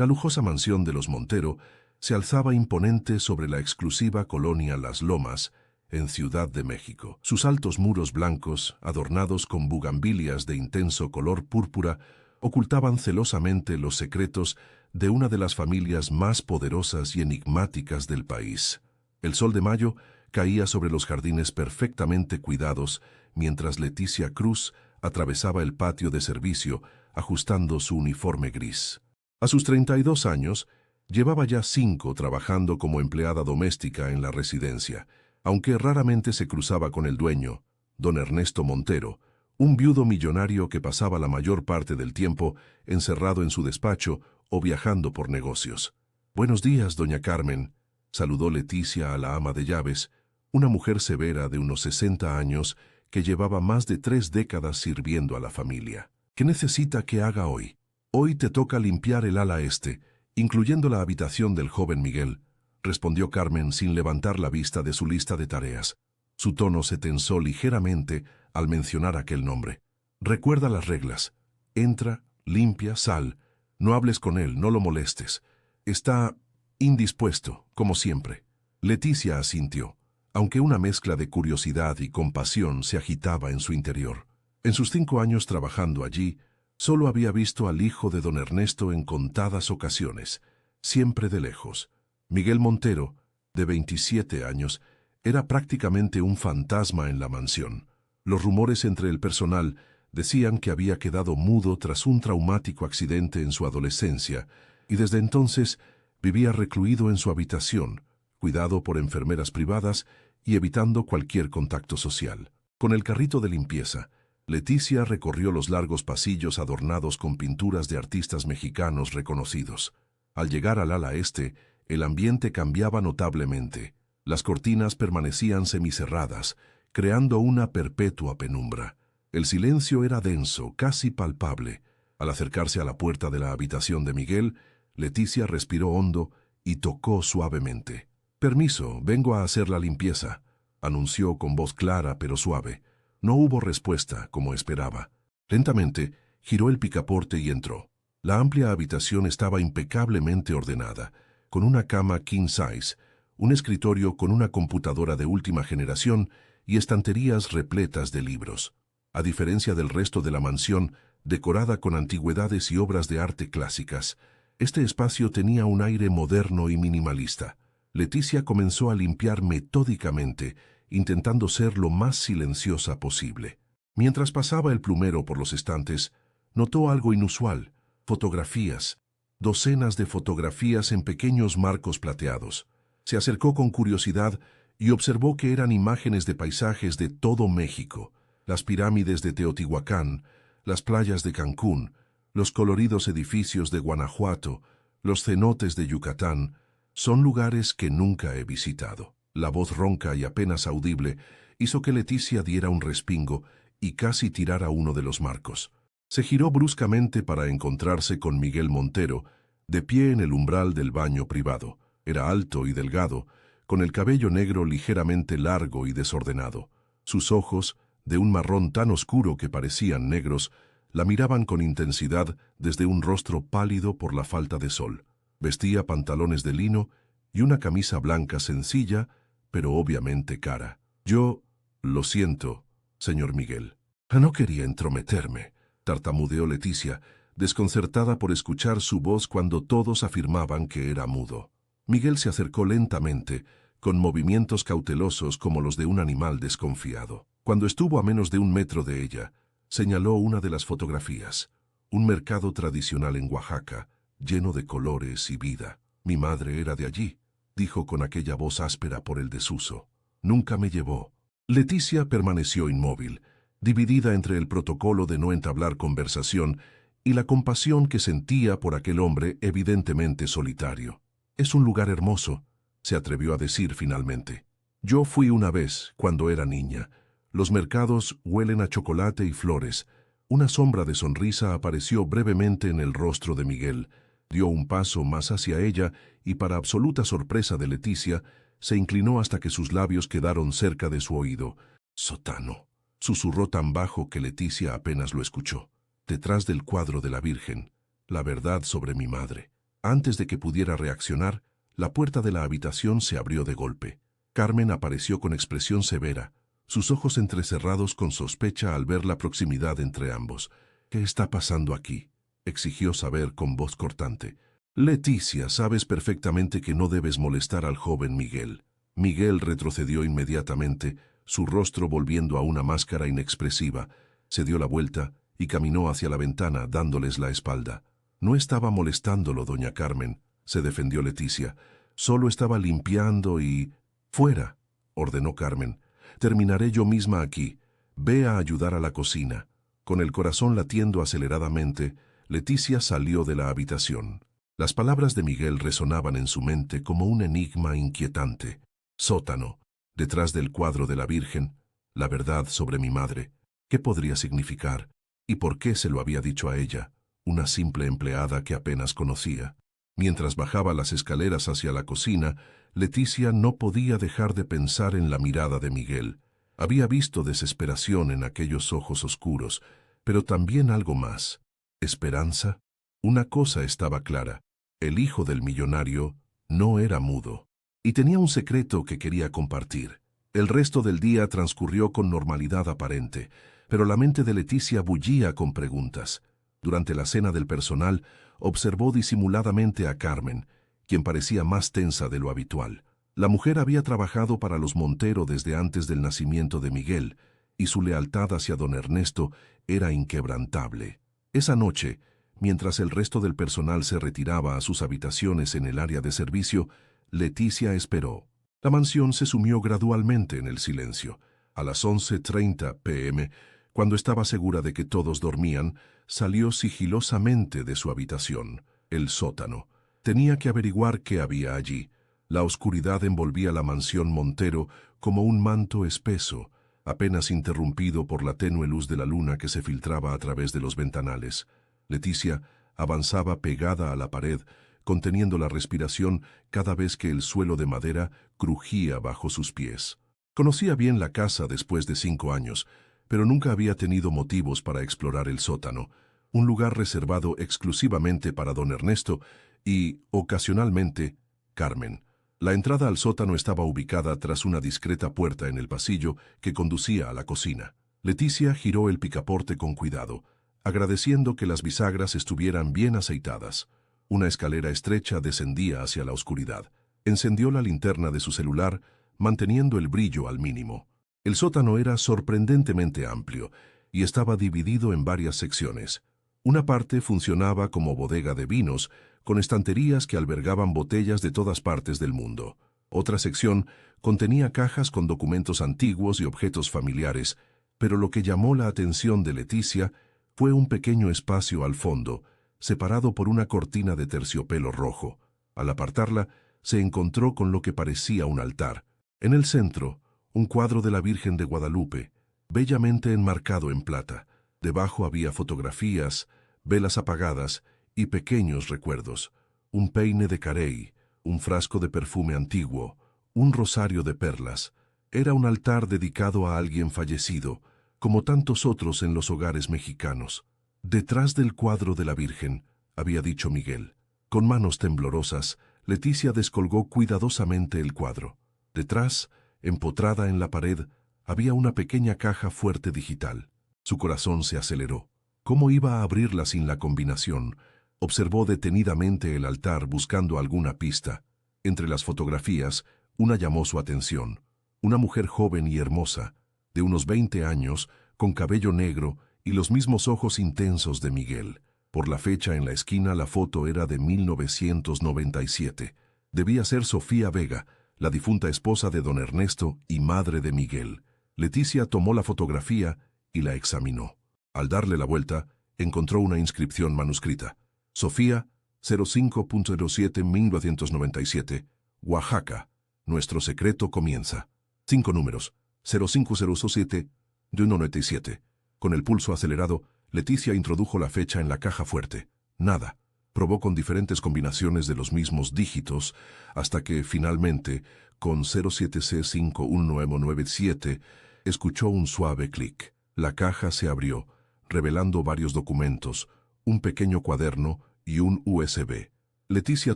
La lujosa mansión de los Montero se alzaba imponente sobre la exclusiva colonia Las Lomas, en Ciudad de México. Sus altos muros blancos, adornados con bugambilias de intenso color púrpura, ocultaban celosamente los secretos de una de las familias más poderosas y enigmáticas del país. El sol de mayo caía sobre los jardines perfectamente cuidados, mientras Leticia Cruz atravesaba el patio de servicio, ajustando su uniforme gris. A sus 32 años, llevaba ya 5 trabajando como empleada doméstica en la residencia, aunque raramente se cruzaba con el dueño, don Ernesto Montero, un viudo millonario que pasaba la mayor parte del tiempo encerrado en su despacho o viajando por negocios. «Buenos días, doña Carmen», saludó Leticia a la ama de llaves, una mujer severa de unos 60 años que llevaba más de 3 décadas sirviendo a la familia. «¿Qué necesita que haga hoy?» «Hoy te toca limpiar el ala este, incluyendo la habitación del joven Miguel», respondió Carmen sin levantar la vista de su lista de tareas. Su tono se tensó ligeramente al mencionar aquel nombre. «Recuerda las reglas. Entra, limpia, sal. No hables con él, no lo molestes. Está indispuesto, como siempre». Leticia asintió, aunque una mezcla de curiosidad y compasión se agitaba en su interior. En sus 5 años trabajando allí, solo había visto al hijo de don Ernesto en contadas ocasiones, siempre de lejos. Miguel Montero, de 27 años, era prácticamente un fantasma en la mansión. Los rumores entre el personal decían que había quedado mudo tras un traumático accidente en su adolescencia y desde entonces vivía recluido en su habitación, cuidado por enfermeras privadas y evitando cualquier contacto social. Con el carrito de limpieza, Leticia recorrió los largos pasillos adornados con pinturas de artistas mexicanos reconocidos. Al llegar al ala este, el ambiente cambiaba notablemente. Las cortinas permanecían semicerradas, creando una perpetua penumbra. El silencio era denso, casi palpable. Al acercarse a la puerta de la habitación de Miguel, Leticia respiró hondo y tocó suavemente. «Permiso, vengo a hacer la limpieza», anunció con voz clara pero suave. No hubo respuesta, como esperaba. Lentamente, giró el picaporte y entró. La amplia habitación estaba impecablemente ordenada, con una cama king size, un escritorio con una computadora de última generación y estanterías repletas de libros. A diferencia del resto de la mansión, decorada con antigüedades y obras de arte clásicas, este espacio tenía un aire moderno y minimalista. Leticia comenzó a limpiar metódicamente, intentando ser lo más silenciosa posible. Mientras pasaba el plumero por los estantes, notó algo inusual: fotografías, docenas de fotografías en pequeños marcos plateados. Se acercó con curiosidad y observó que eran imágenes de paisajes de todo México, las pirámides de Teotihuacán, las playas de Cancún, los coloridos edificios de Guanajuato, los cenotes de Yucatán. Son lugares que nunca he visitado. La voz ronca y apenas audible hizo que Leticia diera un respingo y casi tirara uno de los marcos. Se giró bruscamente para encontrarse con Miguel Montero, de pie en el umbral del baño privado. Era alto y delgado, con el cabello negro ligeramente largo y desordenado. Sus ojos, de un marrón tan oscuro que parecían negros, la miraban con intensidad desde un rostro pálido por la falta de sol. Vestía pantalones de lino y una camisa blanca sencilla, pero obviamente cara. «Yo lo siento, señor Miguel». «No quería entrometerme», tartamudeó Leticia, desconcertada por escuchar su voz cuando todos afirmaban que era mudo. Miguel se acercó lentamente, con movimientos cautelosos como los de un animal desconfiado. Cuando estuvo a menos de 1 metro de ella, señaló una de las fotografías. Un mercado tradicional en Oaxaca, lleno de colores y vida. «Mi madre era de allí», dijo con aquella voz áspera por el desuso. «Nunca me llevó». Leticia permaneció inmóvil, dividida entre el protocolo de no entablar conversación y la compasión que sentía por aquel hombre evidentemente solitario. «Es un lugar hermoso», se atrevió a decir finalmente. «Yo fui una vez, cuando era niña. Los mercados huelen a chocolate y flores». Una sombra de sonrisa apareció brevemente en el rostro de Miguel. Dio un paso más hacia ella y, para absoluta sorpresa de Leticia, se inclinó hasta que sus labios quedaron cerca de su oído. «Sotano», susurró tan bajo que Leticia apenas lo escuchó. «Detrás del cuadro de la Virgen, la verdad sobre mi madre». Antes de que pudiera reaccionar, la puerta de la habitación se abrió de golpe. Carmen apareció con expresión severa, sus ojos entrecerrados con sospecha al ver la proximidad entre ambos. «¿Qué está pasando aquí?», exigió saber con voz cortante. «Leticia, sabes perfectamente que no debes molestar al joven Miguel». Miguel retrocedió inmediatamente, su rostro volviendo a una máscara inexpresiva. Se dio la vuelta y caminó hacia la ventana, dándoles la espalda. «No estaba molestándolo, doña Carmen», se defendió Leticia. «Solo estaba limpiando y...» «Fuera», ordenó Carmen. «Terminaré yo misma aquí. Ve a ayudar a la cocina». Con el corazón latiendo aceleradamente, Leticia salió de la habitación. Las palabras de Miguel resonaban en su mente como un enigma inquietante. Sótano, detrás del cuadro de la Virgen, la verdad sobre mi madre. ¿Qué podría significar? ¿Y por qué se lo había dicho a ella, una simple empleada que apenas conocía? Mientras bajaba las escaleras hacia la cocina, Leticia no podía dejar de pensar en la mirada de Miguel. Había visto desesperación en aquellos ojos oscuros, pero también algo más. ¿Esperanza? Una cosa estaba clara: el hijo del millonario no era mudo, y tenía un secreto que quería compartir. El resto del día transcurrió con normalidad aparente, pero la mente de Leticia bullía con preguntas. Durante la cena del personal, observó disimuladamente a Carmen, quien parecía más tensa de lo habitual. La mujer había trabajado para los Montero desde antes del nacimiento de Miguel, y su lealtad hacia don Ernesto era inquebrantable. Esa noche, mientras el resto del personal se retiraba a sus habitaciones en el área de servicio, Leticia esperó. La mansión se sumió gradualmente en el silencio. A las 11:30 p.m., cuando estaba segura de que todos dormían, salió sigilosamente de su habitación, el sótano. Tenía que averiguar qué había allí. La oscuridad envolvía la mansión Montero como un manto espeso, apenas interrumpido por la tenue luz de la luna que se filtraba a través de los ventanales. Leticia avanzaba pegada a la pared, conteniendo la respiración cada vez que el suelo de madera crujía bajo sus pies. Conocía bien la casa después de 5 años, pero nunca había tenido motivos para explorar el sótano, un lugar reservado exclusivamente para don Ernesto y, ocasionalmente, Carmen. La entrada al sótano estaba ubicada tras una discreta puerta en el pasillo que conducía a la cocina. Leticia giró el picaporte con cuidado, agradeciendo que las bisagras estuvieran bien aceitadas. Una escalera estrecha descendía hacia la oscuridad. Encendió la linterna de su celular, manteniendo el brillo al mínimo. El sótano era sorprendentemente amplio y estaba dividido en varias secciones. Una parte funcionaba como bodega de vinos, con estanterías que albergaban botellas de todas partes del mundo. Otra sección contenía cajas con documentos antiguos y objetos familiares, pero lo que llamó la atención de Leticia fue un pequeño espacio al fondo, separado por una cortina de terciopelo rojo. Al apartarla, se encontró con lo que parecía un altar. En el centro, un cuadro de la Virgen de Guadalupe, bellamente enmarcado en plata. Debajo había fotografías, velas apagadas y pequeños recuerdos. Un peine de carey, un frasco de perfume antiguo, un rosario de perlas. Era un altar dedicado a alguien fallecido, como tantos otros en los hogares mexicanos. «Detrás del cuadro de la Virgen», había dicho Miguel. Con manos temblorosas, Leticia descolgó cuidadosamente el cuadro. Detrás, empotrada en la pared, había una pequeña caja fuerte digital. Su corazón se aceleró. ¿Cómo iba a abrirla sin la combinación? Observó detenidamente el altar buscando alguna pista. Entre las fotografías, una llamó su atención. Una mujer joven y hermosa, de unos 20 años, con cabello negro y los mismos ojos intensos de Miguel. Por la fecha en la esquina, la foto era de 1997. Debía ser Sofía Vega, la difunta esposa de don Ernesto y madre de Miguel. Leticia tomó la fotografía y la examinó. Al darle la vuelta, encontró una inscripción manuscrita. Sofía, 05.07.1997, Oaxaca. Nuestro secreto comienza. 5 números. 05007 de 197. Con el pulso acelerado, Leticia introdujo la fecha en la caja fuerte. Nada. Probó con diferentes combinaciones de los mismos dígitos, hasta que, finalmente, con 07C5197, escuchó un suave clic. La caja se abrió, revelando varios documentos, un pequeño cuaderno y un USB. Leticia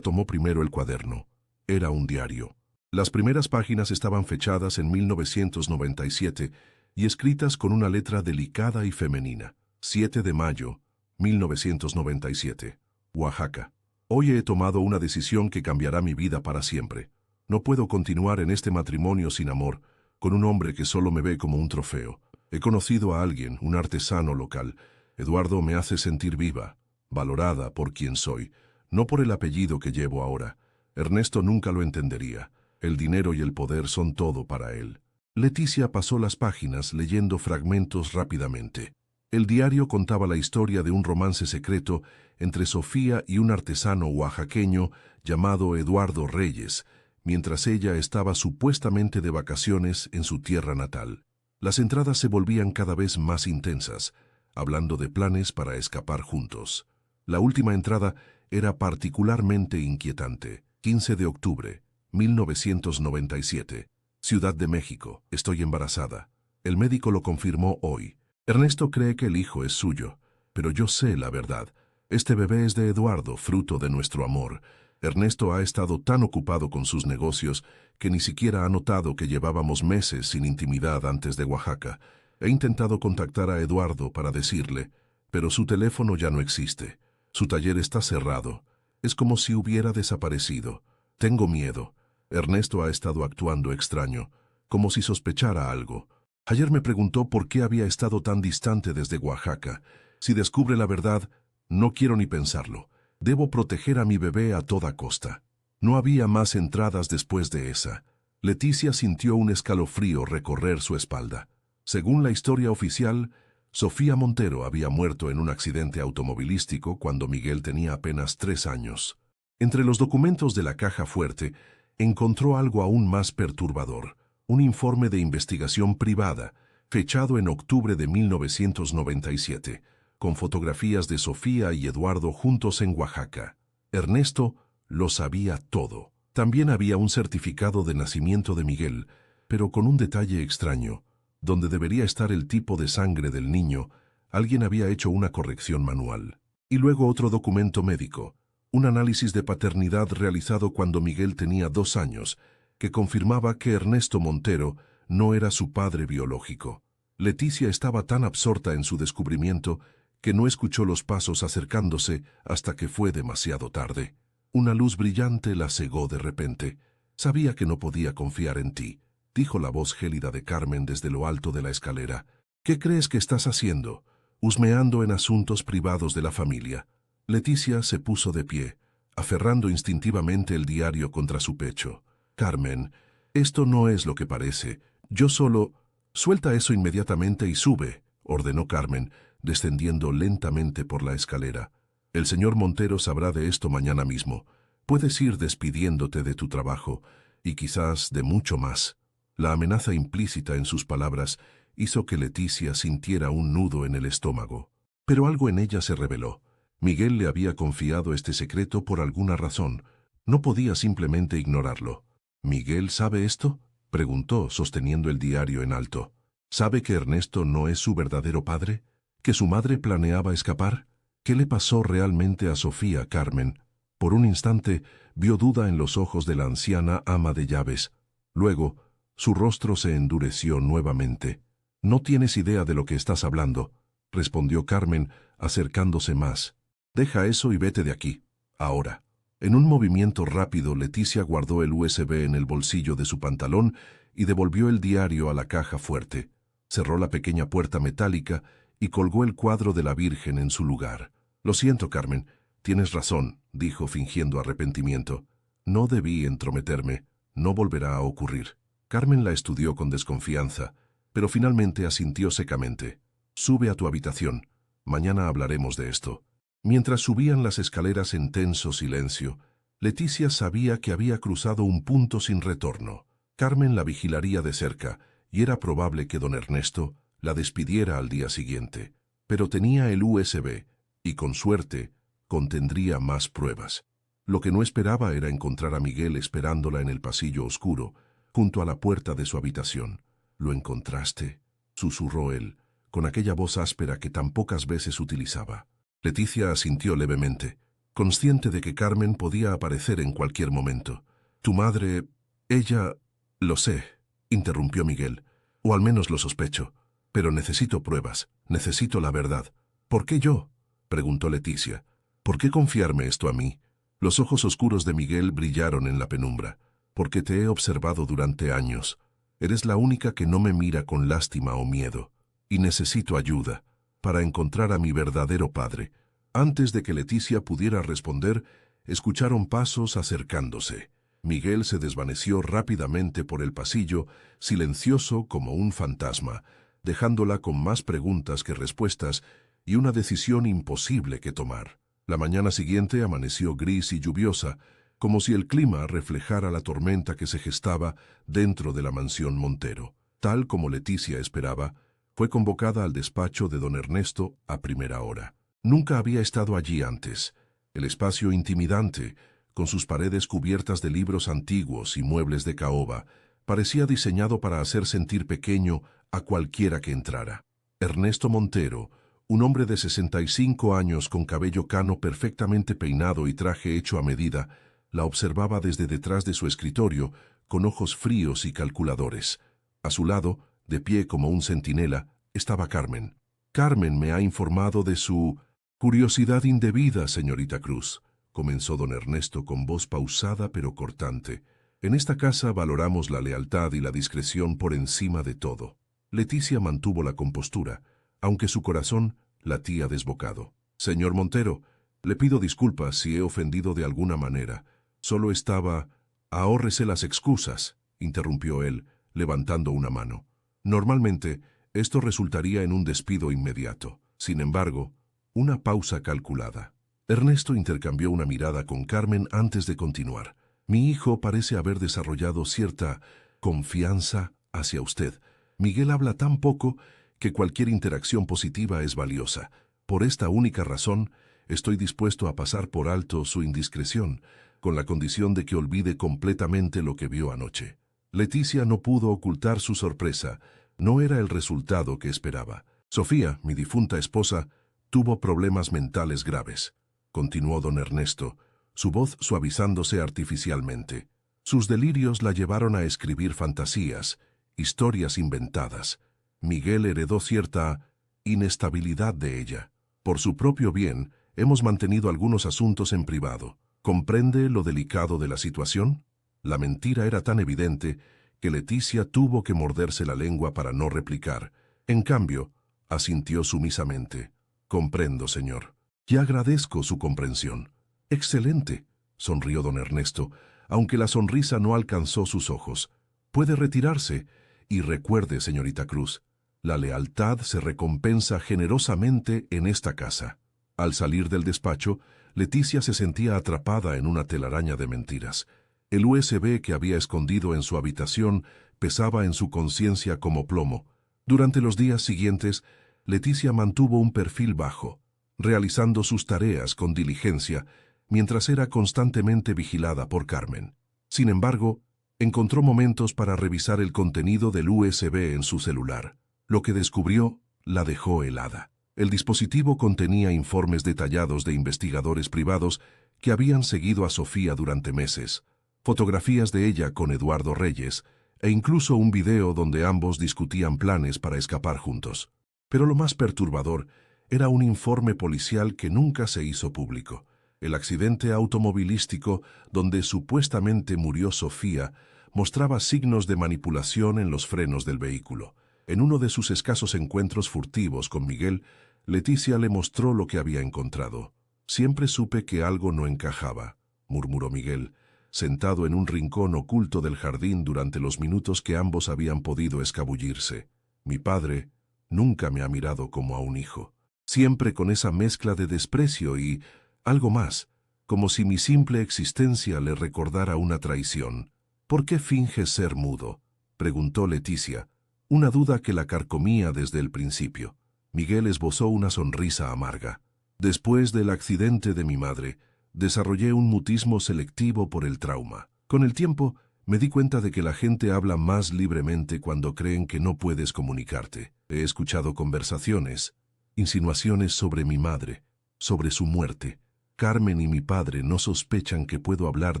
tomó primero el cuaderno. Era un diario. Las primeras páginas estaban fechadas en 1997 y escritas con una letra delicada y femenina. 7 de mayo, 1997. Oaxaca. Hoy he tomado una decisión que cambiará mi vida para siempre. No puedo continuar en este matrimonio sin amor, con un hombre que solo me ve como un trofeo. He conocido a alguien, un artesano local. Eduardo me hace sentir viva, valorada por quien soy, no por el apellido que llevo ahora. Ernesto nunca lo entendería. El dinero y el poder son todo para él. Leticia pasó las páginas leyendo fragmentos rápidamente. El diario contaba la historia de un romance secreto entre Sofía y un artesano oaxaqueño llamado Eduardo Reyes, mientras ella estaba supuestamente de vacaciones en su tierra natal. Las entradas se volvían cada vez más intensas, hablando de planes para escapar juntos. La última entrada era particularmente inquietante. 15 de octubre, 1997. Ciudad de México. Estoy embarazada. El médico lo confirmó hoy. Ernesto cree que el hijo es suyo, pero yo sé la verdad. Este bebé es de Eduardo, fruto de nuestro amor. Ernesto ha estado tan ocupado con sus negocios que ni siquiera ha notado que llevábamos meses sin intimidad antes de Oaxaca. He intentado contactar a Eduardo para decirle, pero su teléfono ya no existe. Su taller está cerrado. Es como si hubiera desaparecido. Tengo miedo. Ernesto ha estado actuando extraño, como si sospechara algo. Ayer me preguntó por qué había estado tan distante desde Oaxaca. Si descubre la verdad, no quiero ni pensarlo. Debo proteger a mi bebé a toda costa. No había más entradas después de esa. Leticia sintió un escalofrío recorrer su espalda. Según la historia oficial, Sofía Montero había muerto en un accidente automovilístico cuando Miguel tenía apenas 3 años. Entre los documentos de la caja fuerte, encontró algo aún más perturbador. Un informe de investigación privada, fechado en octubre de 1997, con fotografías de Sofía y Eduardo juntos en Oaxaca. Ernesto lo sabía todo. También había un certificado de nacimiento de Miguel, pero con un detalle extraño. Donde debería estar el tipo de sangre del niño, alguien había hecho una corrección manual. Y luego otro documento médico, un análisis de paternidad realizado cuando Miguel tenía 2 años, que confirmaba que Ernesto Montero no era su padre biológico. Leticia estaba tan absorta en su descubrimiento que no escuchó los pasos acercándose hasta que fue demasiado tarde. Una luz brillante la cegó de repente. Sabía que no podía confiar en ti, dijo la voz gélida de Carmen desde lo alto de la escalera. ¿Qué crees que estás haciendo? Husmeando en asuntos privados de la familia. Leticia se puso de pie, aferrando instintivamente el diario contra su pecho. Carmen, esto no es lo que parece. Yo solo... Suelta eso inmediatamente y sube, ordenó Carmen, descendiendo lentamente por la escalera. El señor Montero sabrá de esto mañana mismo. Puedes ir despidiéndote de tu trabajo, y quizás de mucho más. La amenaza implícita en sus palabras hizo que Leticia sintiera un nudo en el estómago. Pero algo en ella se reveló. Miguel le había confiado este secreto por alguna razón. No podía simplemente ignorarlo. ¿Miguel sabe esto?, preguntó, sosteniendo el diario en alto. ¿Sabe que Ernesto no es su verdadero padre? ¿Que su madre planeaba escapar? ¿Qué le pasó realmente a Sofía, Carmen? Por un instante vio duda en los ojos de la anciana ama de llaves. Luego, su rostro se endureció nuevamente. «No tienes idea de lo que estás hablando», respondió Carmen, acercándose más. «Deja eso y vete de aquí, ahora». En un movimiento rápido, Leticia guardó el USB en el bolsillo de su pantalón y devolvió el diario a la caja fuerte. Cerró la pequeña puerta metálica y colgó el cuadro de la Virgen en su lugar. «Lo siento, Carmen, tienes razón», dijo fingiendo arrepentimiento. «No debí entrometerme, no volverá a ocurrir». Carmen la estudió con desconfianza, pero finalmente asintió secamente. «Sube a tu habitación. Mañana hablaremos de esto». Mientras subían las escaleras en tenso silencio, Leticia sabía que había cruzado un punto sin retorno. Carmen la vigilaría de cerca, y era probable que don Ernesto la despidiera al día siguiente. Pero tenía el USB, y con suerte, contendría más pruebas. Lo que no esperaba era encontrar a Miguel esperándola en el pasillo oscuro, junto a la puerta de su habitación. «¿Lo encontraste?», susurró él, con aquella voz áspera que tan pocas veces utilizaba. Leticia asintió levemente. consciente de que Carmen podía aparecer en cualquier momento. Tu madre, ella... Lo sé, interrumpió Miguel, o al menos lo sospecho, pero necesito pruebas, necesito la verdad. ¿Por qué yo?, preguntó Leticia. ¿Por qué confiarme esto a mí? Los ojos oscuros de Miguel brillaron en la penumbra. Porque te he observado durante años. Eres la única que no me mira con lástima o miedo. Y necesito ayuda para encontrar a mi verdadero padre. Antes de que Leticia pudiera responder, escucharon pasos acercándose. Miguel se desvaneció rápidamente por el pasillo, silencioso como un fantasma, dejándola con más preguntas que respuestas y una decisión imposible que tomar. La mañana siguiente amaneció gris y lluviosa, como si el clima reflejara la tormenta que se gestaba dentro de la mansión Montero. Tal como Leticia esperaba, fue convocada al despacho de don Ernesto a primera hora. Nunca había estado allí antes. El espacio intimidante, con sus paredes cubiertas de libros antiguos y muebles de caoba, parecía diseñado para hacer sentir pequeño a cualquiera que entrara. Ernesto Montero, un hombre de 65 años con cabello cano perfectamente peinado y traje hecho a medida, la observaba desde detrás de su escritorio, con ojos fríos y calculadores. A su lado, de pie como un centinela, estaba Carmen. Carmen me ha informado de su curiosidad indebida, señorita Cruz, comenzó don Ernesto con voz pausada pero cortante. En esta casa valoramos la lealtad y la discreción por encima de todo. Leticia mantuvo la compostura, aunque su corazón latía desbocado. Señor Montero, le pido disculpas si he ofendido de alguna manera. Solo estaba... Ahórrese las excusas, interrumpió él, levantando una mano. Normalmente, esto resultaría en un despido inmediato. Sin embargo, una pausa calculada. Ernesto intercambió una mirada con Carmen antes de continuar. Mi hijo parece haber desarrollado cierta confianza hacia usted. Miguel habla tan poco que cualquier interacción positiva es valiosa. Por esta única razón, estoy dispuesto a pasar por alto su indiscreción, con la condición de que olvide completamente lo que vio anoche. Leticia no pudo ocultar su sorpresa. No era el resultado que esperaba. Sofía, mi difunta esposa, tuvo problemas mentales graves, continuó don Ernesto, su voz suavizándose artificialmente. Sus delirios la llevaron a escribir fantasías, historias inventadas. Miguel heredó cierta inestabilidad de ella. Por su propio bien, hemos mantenido algunos asuntos en privado. ¿Comprende lo delicado de la situación? La mentira era tan evidente que Leticia tuvo que morderse la lengua para no replicar. En cambio, asintió sumisamente. Comprendo, señor. Y agradezco su comprensión. Excelente, sonrió don Ernesto, aunque la sonrisa no alcanzó sus ojos. Puede retirarse. Y recuerde, señorita Cruz, la lealtad se recompensa generosamente en esta casa. Al salir del despacho, Leticia se sentía atrapada en una telaraña de mentiras. El USB que había escondido en su habitación pesaba en su conciencia como plomo. Durante los días siguientes, Leticia mantuvo un perfil bajo, realizando sus tareas con diligencia, mientras era constantemente vigilada por Carmen. Sin embargo, encontró momentos para revisar el contenido del USB en su celular. Lo que descubrió la dejó helada. El dispositivo contenía informes detallados de investigadores privados que habían seguido a Sofía durante meses, fotografías de ella con Eduardo Reyes, e incluso un video donde ambos discutían planes para escapar juntos. Pero lo más perturbador era un informe policial que nunca se hizo público. El accidente automovilístico donde supuestamente murió Sofía mostraba signos de manipulación en los frenos del vehículo. En uno de sus escasos encuentros furtivos con Miguel, Leticia le mostró lo que había encontrado. Siempre supe que algo no encajaba, murmuró Miguel, sentado en un rincón oculto del jardín durante los minutos que ambos habían podido escabullirse. Mi padre nunca me ha mirado como a un hijo. Siempre con esa mezcla de desprecio y algo más, como si mi simple existencia le recordara una traición. ¿Por qué finges ser mudo?, preguntó Leticia, una duda que la carcomía desde el principio. Miguel esbozó una sonrisa amarga. Después del accidente de mi madre, desarrollé un mutismo selectivo por el trauma. Con el tiempo, me di cuenta de que la gente habla más libremente cuando creen que no puedes comunicarte. He escuchado conversaciones, insinuaciones sobre mi madre, sobre su muerte. Carmen y mi padre no sospechan que puedo hablar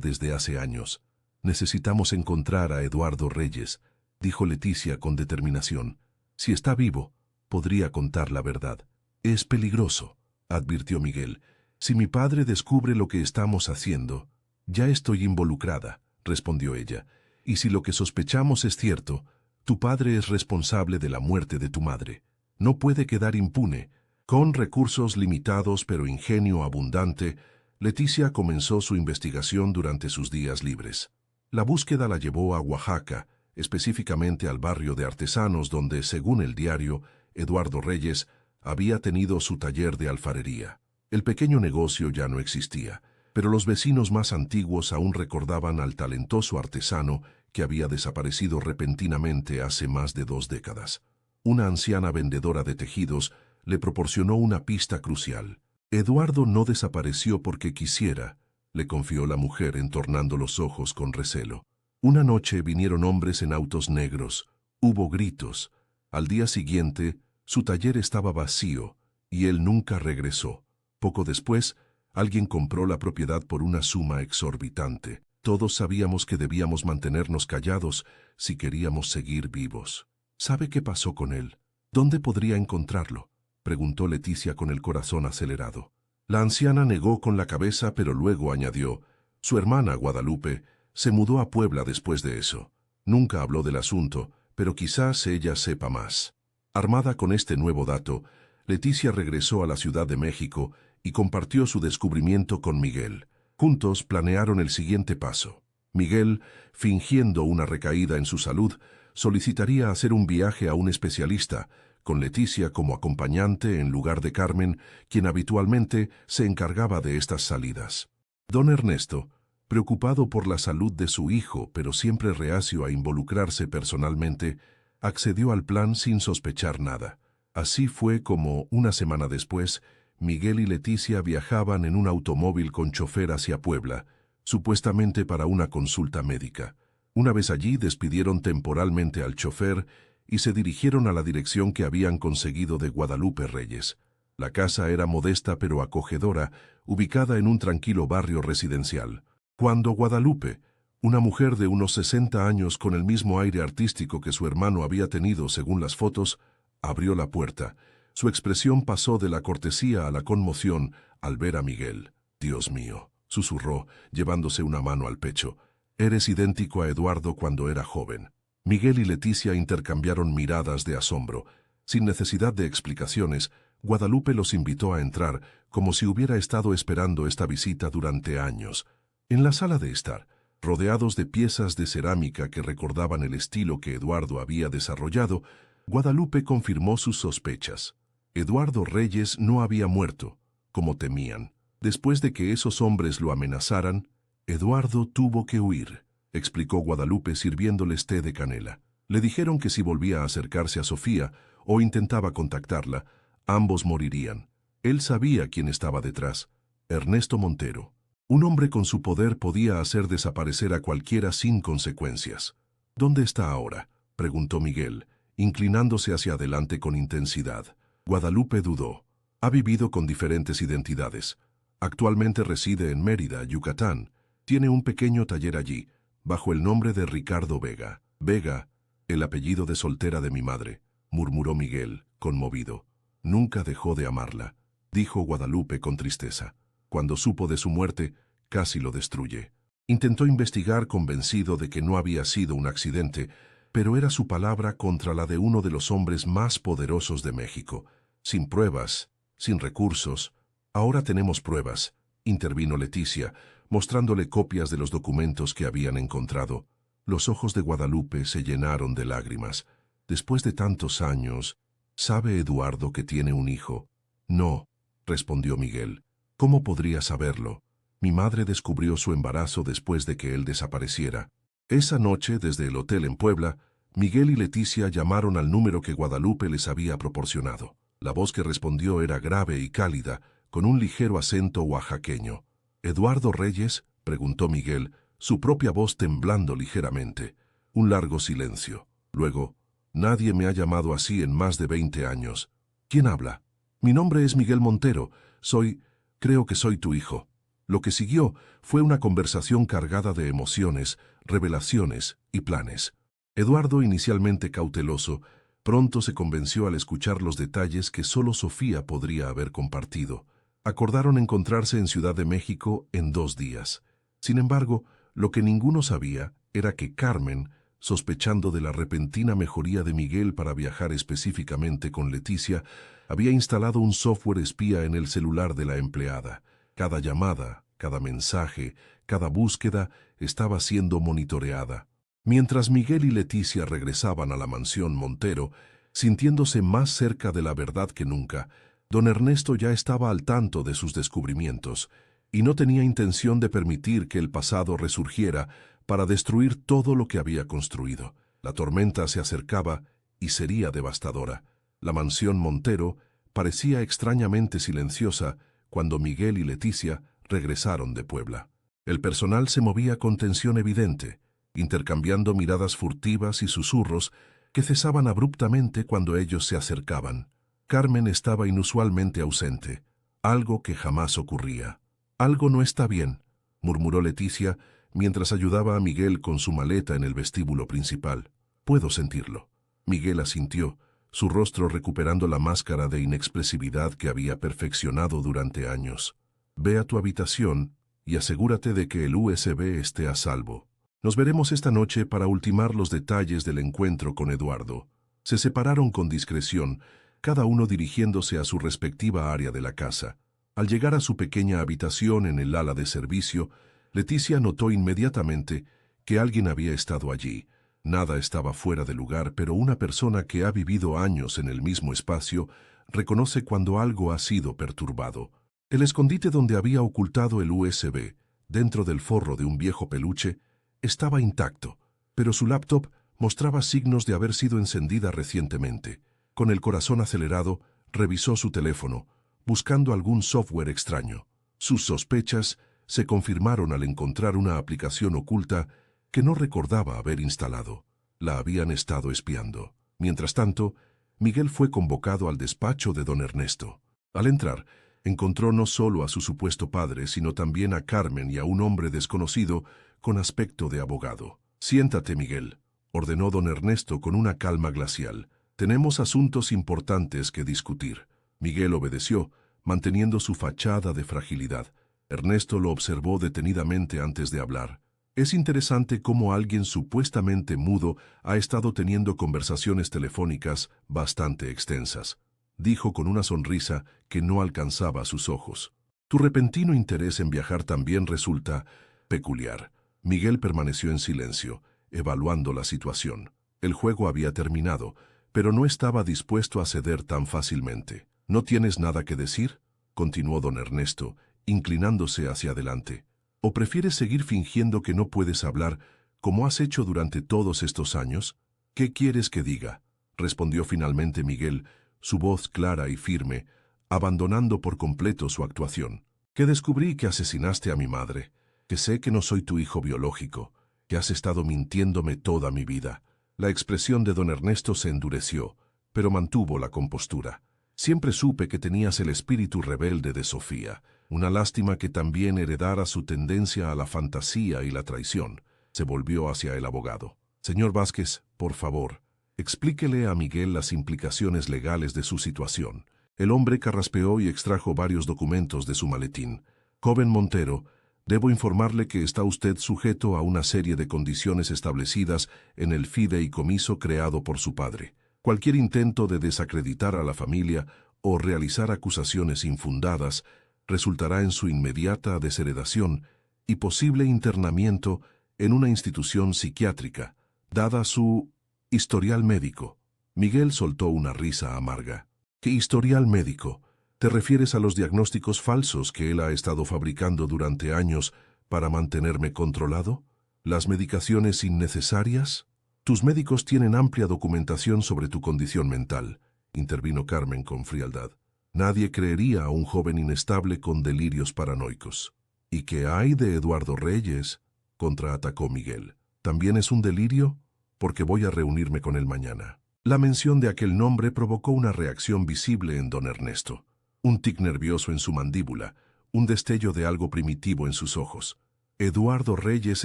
desde hace años. Necesitamos encontrar a Eduardo Reyes, dijo Leticia con determinación. Si está vivo, podría contar la verdad. Es peligroso, advirtió Miguel. Si mi padre descubre lo que estamos haciendo, ya estoy involucrada, respondió ella. Y si lo que sospechamos es cierto, tu padre es responsable de la muerte de tu madre. No puede quedar impune. Con recursos limitados pero ingenio abundante, Leticia comenzó su investigación durante sus días libres. La búsqueda la llevó a Oaxaca, específicamente al barrio de artesanos donde, según el diario, Eduardo Reyes había tenido su taller de alfarería. El pequeño negocio ya no existía, pero los vecinos más antiguos aún recordaban al talentoso artesano que había desaparecido repentinamente hace más de 2 décadas. Una anciana vendedora de tejidos le proporcionó una pista crucial. Eduardo no desapareció porque quisiera, le confió la mujer entornando los ojos con recelo. Una noche vinieron hombres en autos negros. Hubo gritos. Al día siguiente, su taller estaba vacío y él nunca regresó. Poco después, alguien compró la propiedad por una suma exorbitante. Todos sabíamos que debíamos mantenernos callados si queríamos seguir vivos. ¿Sabe qué pasó con él? ¿Dónde podría encontrarlo?, preguntó Leticia con el corazón acelerado. La anciana negó con la cabeza, pero luego añadió: su hermana, Guadalupe, se mudó a Puebla después de eso. Nunca habló del asunto, pero quizás ella sepa más. Armada con este nuevo dato, Leticia regresó a la Ciudad de México y compartió su descubrimiento con Miguel. Juntos planearon el siguiente paso. Miguel, fingiendo una recaída en su salud, solicitaría hacer un viaje a un especialista, con Leticia como acompañante en lugar de Carmen, quien habitualmente se encargaba de estas salidas. Don Ernesto, preocupado por la salud de su hijo, pero siempre reacio a involucrarse personalmente, accedió al plan sin sospechar nada. Así fue como, una semana después, Miguel y Leticia viajaban en un automóvil con chofer hacia Puebla, supuestamente para una consulta médica. Una vez allí, despidieron temporalmente al chofer y se dirigieron a la dirección que habían conseguido de Guadalupe Reyes. La casa era modesta pero acogedora, ubicada en un tranquilo barrio residencial. Cuando Guadalupe, una mujer de unos 60 años con el mismo aire artístico que su hermano había tenido según las fotos, abrió la puerta, su expresión pasó de la cortesía a la conmoción al ver a Miguel. «Dios mío», susurró, llevándose una mano al pecho. «Eres idéntico a Eduardo cuando era joven». Miguel y Leticia intercambiaron miradas de asombro. Sin necesidad de explicaciones, Guadalupe los invitó a entrar, como si hubiera estado esperando esta visita durante años. En la sala de estar, rodeados de piezas de cerámica que recordaban el estilo que Eduardo había desarrollado, Guadalupe confirmó sus sospechas. Eduardo Reyes no había muerto, como temían. Después de que esos hombres lo amenazaran, Eduardo tuvo que huir, explicó Guadalupe sirviéndoles té de canela. Le dijeron que si volvía a acercarse a Sofía o intentaba contactarla, ambos morirían. Él sabía quién estaba detrás: Ernesto Montero. Un hombre con su poder podía hacer desaparecer a cualquiera sin consecuencias. ¿Dónde está ahora?, preguntó Miguel, inclinándose hacia adelante con intensidad. Guadalupe dudó. Ha vivido con diferentes identidades. Actualmente reside en Mérida, Yucatán. Tiene un pequeño taller allí, bajo el nombre de Ricardo Vega. Vega, el apellido de soltera de mi madre, murmuró Miguel, conmovido. Nunca dejó de amarla, dijo Guadalupe con tristeza. Cuando supo de su muerte, casi lo destruye. Intentó investigar convencido de que no había sido un accidente, pero era su palabra contra la de uno de los hombres más poderosos de México. Sin pruebas, sin recursos. Ahora tenemos pruebas, intervino Leticia, mostrándole copias de los documentos que habían encontrado. Los ojos de Guadalupe se llenaron de lágrimas. Después de tantos años, ¿sabe Eduardo que tiene un hijo? No, respondió Miguel. ¿Cómo podría saberlo? Mi madre descubrió su embarazo después de que él desapareciera. Esa noche, desde el hotel en Puebla, Miguel y Leticia llamaron al número que Guadalupe les había proporcionado. La voz que respondió era grave y cálida, con un ligero acento oaxaqueño. «¿Eduardo Reyes?», preguntó Miguel, su propia voz temblando ligeramente. Un largo silencio. Luego: «Nadie me ha llamado así en más de 20 años. ¿Quién habla?». «Mi nombre es Miguel Montero. Soy...» Creo que soy tu hijo. Lo que siguió fue una conversación cargada de emociones, revelaciones y planes. Eduardo, inicialmente cauteloso, pronto se convenció al escuchar los detalles que solo Sofía podría haber compartido. Acordaron encontrarse en Ciudad de México en 2 días. Sin embargo, lo que ninguno sabía era que Carmen, sospechando de la repentina mejoría de Miguel para viajar específicamente con Leticia, había instalado un software espía en el celular de la empleada. Cada llamada, cada mensaje, cada búsqueda estaba siendo monitoreada. Mientras Miguel y Leticia regresaban a la mansión Montero, sintiéndose más cerca de la verdad que nunca, don Ernesto ya estaba al tanto de sus descubrimientos y no tenía intención de permitir que el pasado resurgiera para destruir todo lo que había construido. La tormenta se acercaba y sería devastadora. La mansión Montero parecía extrañamente silenciosa cuando Miguel y Leticia regresaron de Puebla. El personal se movía con tensión evidente, intercambiando miradas furtivas y susurros que cesaban abruptamente cuando ellos se acercaban. Carmen estaba inusualmente ausente, algo que jamás ocurría. «Algo no está bien», murmuró Leticia mientras ayudaba a Miguel con su maleta en el vestíbulo principal. «Puedo sentirlo». Miguel asintió, su rostro recuperando la máscara de inexpresividad que había perfeccionado durante años. «Ve a tu habitación y asegúrate de que el USB esté a salvo. Nos veremos esta noche para ultimar los detalles del encuentro con Eduardo». Se separaron con discreción, cada uno dirigiéndose a su respectiva área de la casa. Al llegar a su pequeña habitación en el ala de servicio, Leticia notó inmediatamente que alguien había estado allí. Nada estaba fuera de lugar, pero una persona que ha vivido años en el mismo espacio reconoce cuando algo ha sido perturbado. El escondite donde había ocultado el USB, dentro del forro de un viejo peluche, estaba intacto, pero su laptop mostraba signos de haber sido encendida recientemente. Con el corazón acelerado, revisó su teléfono, buscando algún software extraño. Sus sospechas se confirmaron al encontrar una aplicación oculta que no recordaba haber instalado. La habían estado espiando. Mientras tanto, Miguel fue convocado al despacho de don Ernesto. Al entrar, encontró no solo a su supuesto padre, sino también a Carmen y a un hombre desconocido con aspecto de abogado. «Siéntate, Miguel», ordenó don Ernesto con una calma glacial. «Tenemos asuntos importantes que discutir». Miguel obedeció, manteniendo su fachada de fragilidad. Ernesto lo observó detenidamente antes de hablar. «Es interesante cómo alguien supuestamente mudo ha estado teniendo conversaciones telefónicas bastante extensas», dijo con una sonrisa que no alcanzaba sus ojos. «Tu repentino interés en viajar también resulta peculiar». Miguel permaneció en silencio, evaluando la situación. El juego había terminado, pero no estaba dispuesto a ceder tan fácilmente. «¿No tienes nada que decir?», continuó don Ernesto, inclinándose hacia adelante. «¿O prefieres seguir fingiendo que no puedes hablar, como has hecho durante todos estos años?» «¿Qué quieres que diga?», respondió finalmente Miguel, su voz clara y firme, abandonando por completo su actuación. «Que descubrí que asesinaste a mi madre, que sé que no soy tu hijo biológico, que has estado mintiéndome toda mi vida». La expresión de don Ernesto se endureció, pero mantuvo la compostura. «Siempre supe que tenías el espíritu rebelde de Sofía. Una lástima que también heredara su tendencia a la fantasía y la traición». Se volvió hacia el abogado. «Señor Vázquez, por favor, explíquele a Miguel las implicaciones legales de su situación». El hombre carraspeó y extrajo varios documentos de su maletín. «Joven Montero, debo informarle que está usted sujeto a una serie de condiciones establecidas en el fideicomiso creado por su padre. Cualquier intento de desacreditar a la familia o realizar acusaciones infundadas resultará en su inmediata desheredación y posible internamiento en una institución psiquiátrica, dada su historial médico». Miguel soltó una risa amarga. «¿Qué historial médico? ¿Te refieres a los diagnósticos falsos que él ha estado fabricando durante años para mantenerme controlado? ¿Las medicaciones innecesarias? Tus médicos tienen amplia documentación sobre tu condición mental», intervino Carmen con frialdad. «Nadie creería a un joven inestable con delirios paranoicos». «¿Y qué hay de Eduardo Reyes?», contraatacó Miguel. «¿También es un delirio? Porque voy a reunirme con él mañana». La mención de aquel nombre provocó una reacción visible en don Ernesto. Un tic nervioso en su mandíbula, un destello de algo primitivo en sus ojos. Eduardo Reyes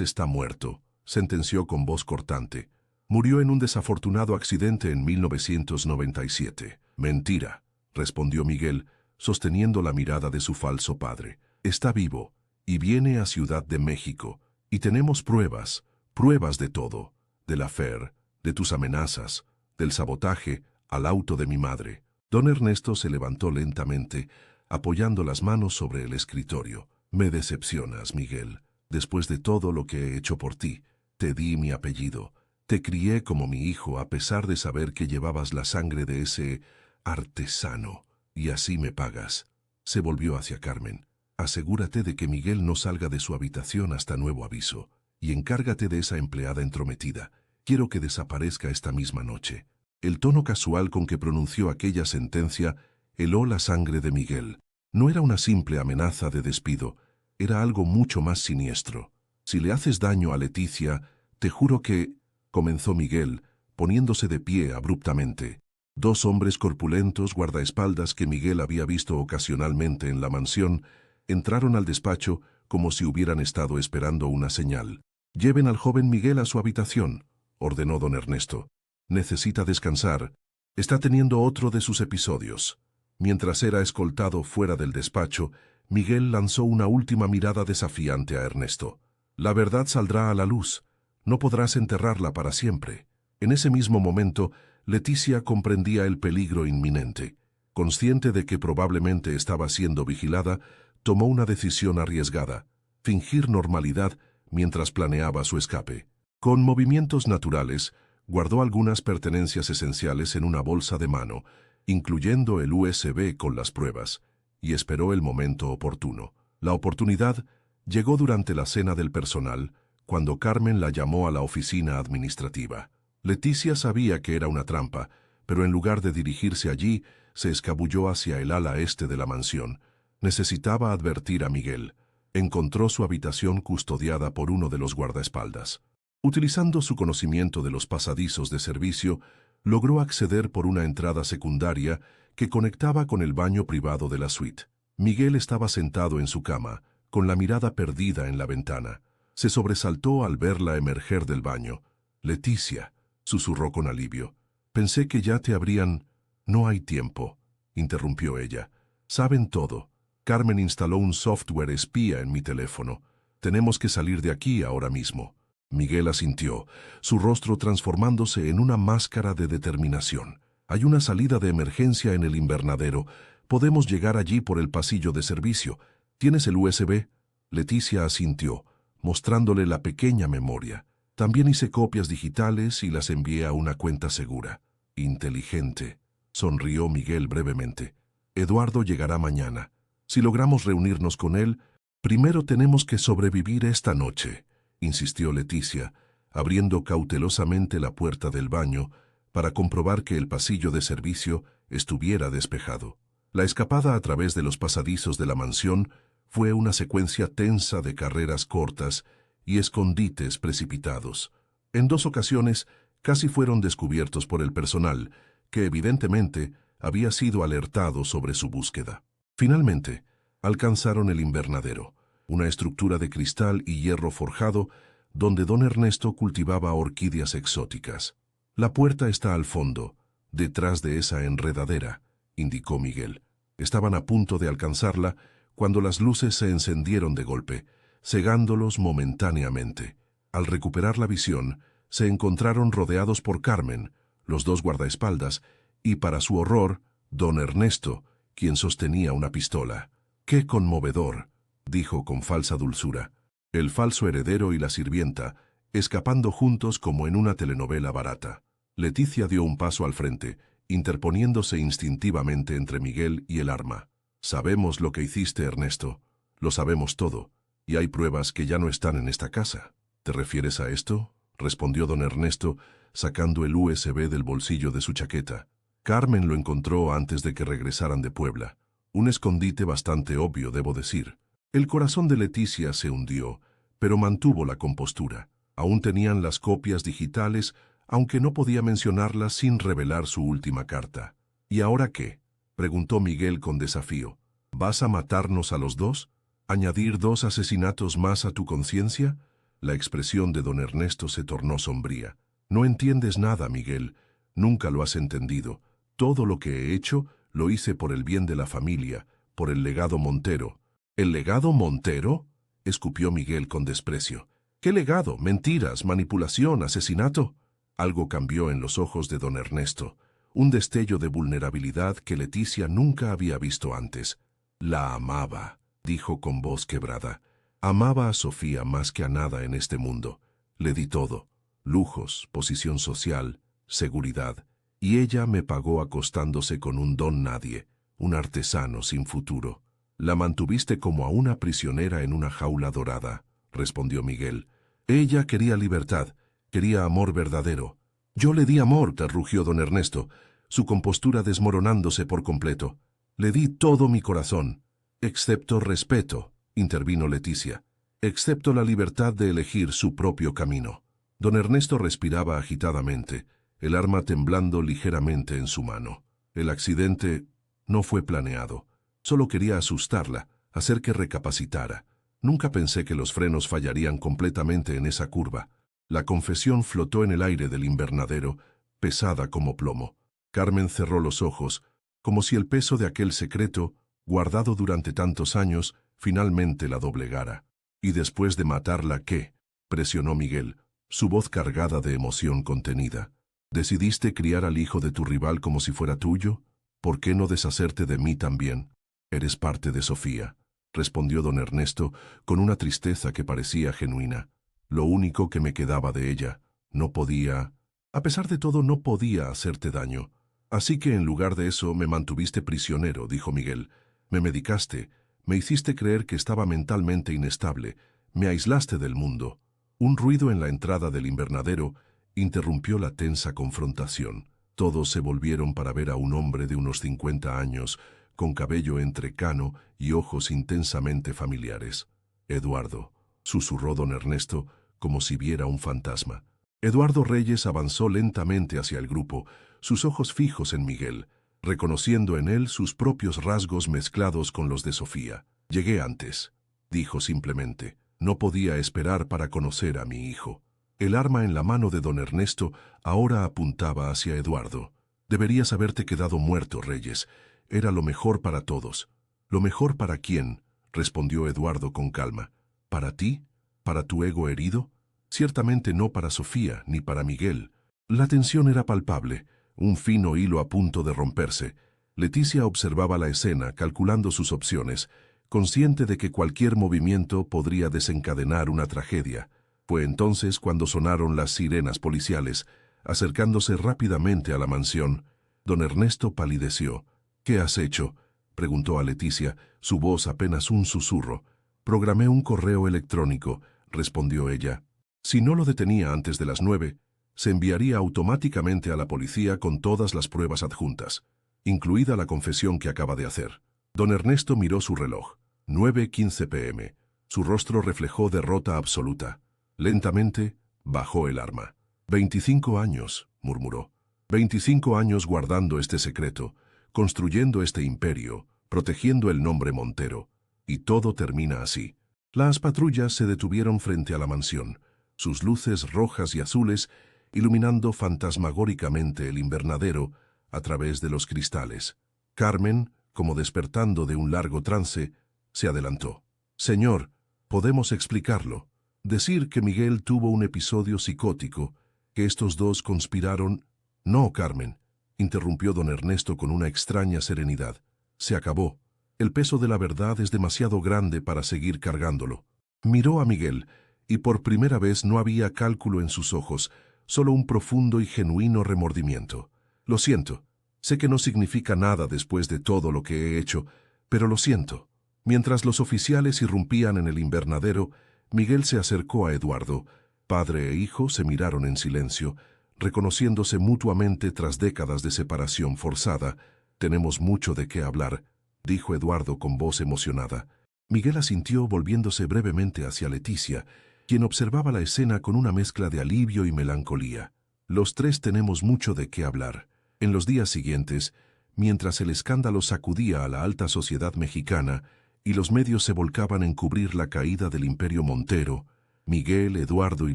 está muerto, sentenció con voz cortante. Murió en un desafortunado accidente en 1997. Mentira, respondió Miguel, sosteniendo la mirada de su falso padre. Está vivo, y viene a Ciudad de México, y tenemos pruebas, pruebas de todo, del affair, de tus amenazas, del sabotaje al auto de mi madre. Don Ernesto se levantó lentamente, apoyando las manos sobre el escritorio. Me decepcionas, Miguel. Después de todo lo que he hecho por ti, te di mi apellido. Te crié como mi hijo a pesar de saber que llevabas la sangre de ese artesano. Y así me pagas. Se volvió hacia Carmen. Asegúrate de que Miguel no salga de su habitación hasta nuevo aviso. Y encárgate de esa empleada entrometida. Quiero que desaparezca esta misma noche. El tono casual con que pronunció aquella sentencia heló la sangre de Miguel. No era una simple amenaza de despido, era algo mucho más siniestro. Si le haces daño a Leticia, te juro que... comenzó Miguel, poniéndose de pie abruptamente. Dos hombres corpulentos, guardaespaldas que Miguel había visto ocasionalmente en la mansión, entraron al despacho como si hubieran estado esperando una señal. «Lleven al joven Miguel a su habitación», ordenó don Ernesto. «Necesita descansar. Está teniendo otro de sus episodios». Mientras era escoltado fuera del despacho, Miguel lanzó una última mirada desafiante a Ernesto. «La verdad saldrá a la luz. No podrás enterrarla para siempre». En ese mismo momento, Leticia comprendía el peligro inminente. Consciente de que probablemente estaba siendo vigilada, tomó una decisión arriesgada: fingir normalidad mientras planeaba su escape. Con movimientos naturales, guardó algunas pertenencias esenciales en una bolsa de mano, incluyendo el USB con las pruebas, y esperó el momento oportuno. La oportunidad llegó durante la cena del personal, cuando Carmen la llamó a la oficina administrativa. Leticia sabía que era una trampa, pero en lugar de dirigirse allí, se escabulló hacia el ala este de la mansión. Necesitaba advertir a Miguel. Encontró su habitación custodiada por uno de los guardaespaldas. Utilizando su conocimiento de los pasadizos de servicio, logró acceder por una entrada secundaria que conectaba con el baño privado de la suite. Miguel estaba sentado en su cama, con la mirada perdida en la ventana. Se sobresaltó al verla emerger del baño. «Leticia», susurró con alivio. «Pensé que ya te habrían...». «No hay tiempo», interrumpió ella. «Saben todo. Carmen instaló un software espía en mi teléfono. Tenemos que salir de aquí ahora mismo». Miguel asintió, su rostro transformándose en una máscara de determinación. «Hay una salida de emergencia en el invernadero. Podemos llegar allí por el pasillo de servicio. ¿Tienes el USB?» Leticia asintió, mostrándole la pequeña memoria. «También hice copias digitales y las envié a una cuenta segura». «Inteligente», sonrió Miguel brevemente. «Eduardo llegará mañana. Si logramos reunirnos con él, primero tenemos que sobrevivir esta noche», insistió Leticia, abriendo cautelosamente la puerta del baño para comprobar que el pasillo de servicio estuviera despejado. La escapada a través de los pasadizos de la mansión fue una secuencia tensa de carreras cortas y escondites precipitados. En 2 ocasiones casi fueron descubiertos por el personal, que evidentemente había sido alertado sobre su búsqueda. Finalmente, alcanzaron el invernadero, una estructura de cristal y hierro forjado donde don Ernesto cultivaba orquídeas exóticas. «La puerta está al fondo, detrás de esa enredadera», indicó Miguel. Estaban a punto de alcanzarla cuando las luces se encendieron de golpe, cegándolos momentáneamente. Al recuperar la visión, se encontraron rodeados por Carmen, los 2 guardaespaldas, y para su horror, don Ernesto, quien sostenía una pistola. «¡Qué conmovedor!», dijo con falsa dulzura. El falso heredero y la sirvienta, escapando juntos como en una telenovela barata. Leticia dio un paso al frente, interponiéndose instintivamente entre Miguel y el arma. «Sabemos lo que hiciste, Ernesto. Lo sabemos todo. Y hay pruebas que ya no están en esta casa». «¿Te refieres a esto?», respondió don Ernesto, sacando el USB del bolsillo de su chaqueta. «Carmen lo encontró antes de que regresaran de Puebla. Un escondite bastante obvio, debo decir». El corazón de Leticia se hundió, pero mantuvo la compostura. Aún tenían las copias digitales, aunque no podía mencionarlas sin revelar su última carta. «¿Y ahora qué?», preguntó Miguel con desafío. «¿Vas a matarnos a los 2? ¿Añadir 2 asesinatos más a tu conciencia? La expresión de don Ernesto se tornó sombría. No entiendes nada, Miguel. Nunca lo has entendido. Todo lo que he hecho, lo hice por el bien de la familia, por el legado Montero. ¿El legado Montero?, escupió Miguel con desprecio. ¿Qué legado? Mentiras, manipulación, asesinato. Algo cambió en los ojos de don Ernesto, un destello de vulnerabilidad que Leticia nunca había visto antes. La amaba, dijo con voz quebrada. Amaba a Sofía más que a nada en este mundo. Le di todo: lujos, posición social, seguridad, y ella me pagó acostándose con un don nadie, un artesano sin futuro. La mantuviste como a una prisionera en una jaula dorada, respondió Miguel. Ella quería libertad, quería amor verdadero. Yo le di amor, rugió don Ernesto, su compostura desmoronándose por completo. Le di todo mi corazón, excepto respeto, intervino Leticia, excepto la libertad de elegir su propio camino. Don Ernesto respiraba agitadamente, el arma temblando ligeramente en su mano. El accidente no fue planeado. Solo quería asustarla, hacer que recapacitara. Nunca pensé que los frenos fallarían completamente en esa curva. La confesión flotó en el aire del invernadero, pesada como plomo. Carmen cerró los ojos, como si el peso de aquel secreto, guardado durante tantos años, finalmente la doblegara. ¿Y después de matarla qué?, presionó Miguel, su voz cargada de emoción contenida. ¿Decidiste criar al hijo de tu rival como si fuera tuyo? ¿Por qué no deshacerte de mí también? Eres parte de Sofía, respondió don Ernesto con una tristeza que parecía genuina. Lo único que me quedaba de ella. No podía... A pesar de todo, no podía hacerte daño. Así que en lugar de eso me mantuviste prisionero, dijo Miguel. Me medicaste, me hiciste creer que estaba mentalmente inestable, me aislaste del mundo. Un ruido en la entrada del invernadero interrumpió la tensa confrontación. Todos se volvieron para ver a un hombre de unos 50 años, con cabello entrecano y ojos intensamente familiares. Eduardo, susurró don Ernesto, como si viera un fantasma. Eduardo Reyes avanzó lentamente hacia el grupo, sus ojos fijos en Miguel, reconociendo en él sus propios rasgos mezclados con los de Sofía. Llegué antes, dijo simplemente. No podía esperar para conocer a mi hijo. El arma en la mano de don Ernesto ahora apuntaba hacia Eduardo. Deberías haberte quedado muerto, Reyes. Era lo mejor para todos. ¿Lo mejor para quién?, respondió Eduardo con calma. ¿Para ti? ¿Para tu ego herido? Ciertamente no para Sofía ni para Miguel. La tensión era palpable, un fino hilo a punto de romperse. Leticia observaba la escena, calculando sus opciones, consciente de que cualquier movimiento podría desencadenar una tragedia. Fue entonces cuando sonaron las sirenas policiales, acercándose rápidamente a la mansión. Don Ernesto palideció. ¿Qué has hecho?, preguntó a Leticia, su voz apenas un susurro. Programé un correo electrónico, respondió ella. Si no lo detenía antes de las 9, se enviaría automáticamente a la policía con todas las pruebas adjuntas, incluida la confesión que acaba de hacer. Don Ernesto miró su reloj. 9:15 p.m. Su rostro reflejó derrota absoluta. Lentamente, bajó el arma. 25 años, murmuró. 25 años guardando este secreto, construyendo este imperio, protegiendo el nombre Montero. Y todo termina así. Las patrullas se detuvieron frente a la mansión, sus luces rojas y azules iluminando fantasmagóricamente el invernadero a través de los cristales. Carmen, como despertando de un largo trance, se adelantó. Señor, podemos explicarlo. Decir que Miguel tuvo un episodio psicótico, que estos dos conspiraron... No, Carmen, interrumpió don Ernesto con una extraña serenidad. Se acabó. El peso de la verdad es demasiado grande para seguir cargándolo. Miró a Miguel, y por primera vez no había cálculo en sus ojos, solo un profundo y genuino remordimiento. Lo siento. Sé que no significa nada después de todo lo que he hecho, pero lo siento. Mientras los oficiales irrumpían en el invernadero, Miguel se acercó a Eduardo. Padre e hijo se miraron en silencio, reconociéndose mutuamente tras décadas de separación forzada. Tenemos mucho de qué hablar, dijo Eduardo con voz emocionada. Miguel asintió volviéndose brevemente hacia Leticia, quien observaba la escena con una mezcla de alivio y melancolía. Los tres tenemos mucho de qué hablar. En los días siguientes, mientras el escándalo sacudía a la alta sociedad mexicana, y los medios se volcaban en cubrir la caída del Imperio Montero, Miguel, Eduardo y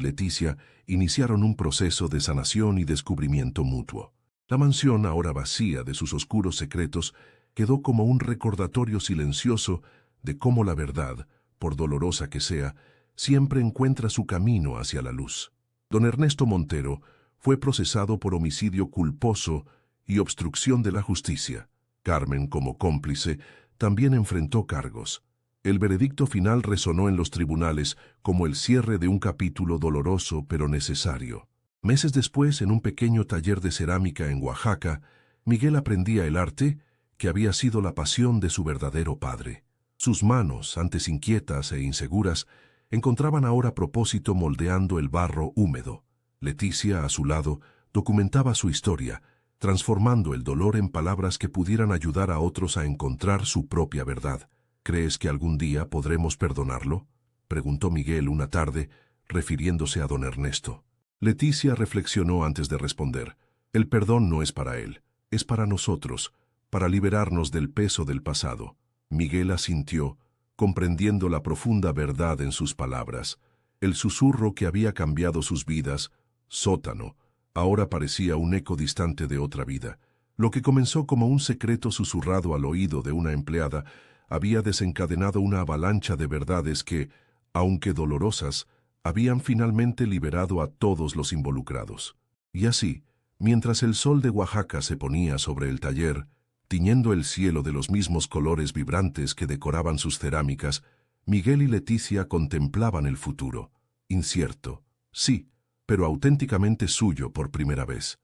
Leticia iniciaron un proceso de sanación y descubrimiento mutuo. La mansión, ahora vacía de sus oscuros secretos, quedó como un recordatorio silencioso de cómo la verdad, por dolorosa que sea, siempre encuentra su camino hacia la luz. Don Ernesto Montero fue procesado por homicidio culposo y obstrucción de la justicia. Carmen, como cómplice, también enfrentó cargos. El veredicto final resonó en los tribunales como el cierre de un capítulo doloroso pero necesario. Meses después, en un pequeño taller de cerámica en Oaxaca, Miguel aprendía el arte que había sido la pasión de su verdadero padre. Sus manos, antes inquietas e inseguras, encontraban ahora propósito moldeando el barro húmedo. Leticia, a su lado, documentaba su historia, transformando el dolor en palabras que pudieran ayudar a otros a encontrar su propia verdad. ¿Crees que algún día podremos perdonarlo?, preguntó Miguel una tarde, refiriéndose a don Ernesto. Leticia reflexionó antes de responder. El perdón no es para él, es para nosotros, para liberarnos del peso del pasado. Miguel asintió, comprendiendo la profunda verdad en sus palabras. El susurro que había cambiado sus vidas, sótano, ahora parecía un eco distante de otra vida. Lo que comenzó como un secreto susurrado al oído de una empleada había desencadenado una avalancha de verdades que, aunque dolorosas, habían finalmente liberado a todos los involucrados. Y así, mientras el sol de Oaxaca se ponía sobre el taller, tiñendo el cielo de los mismos colores vibrantes que decoraban sus cerámicas, Miguel y Leticia contemplaban el futuro, incierto, sí, pero auténticamente suyo por primera vez.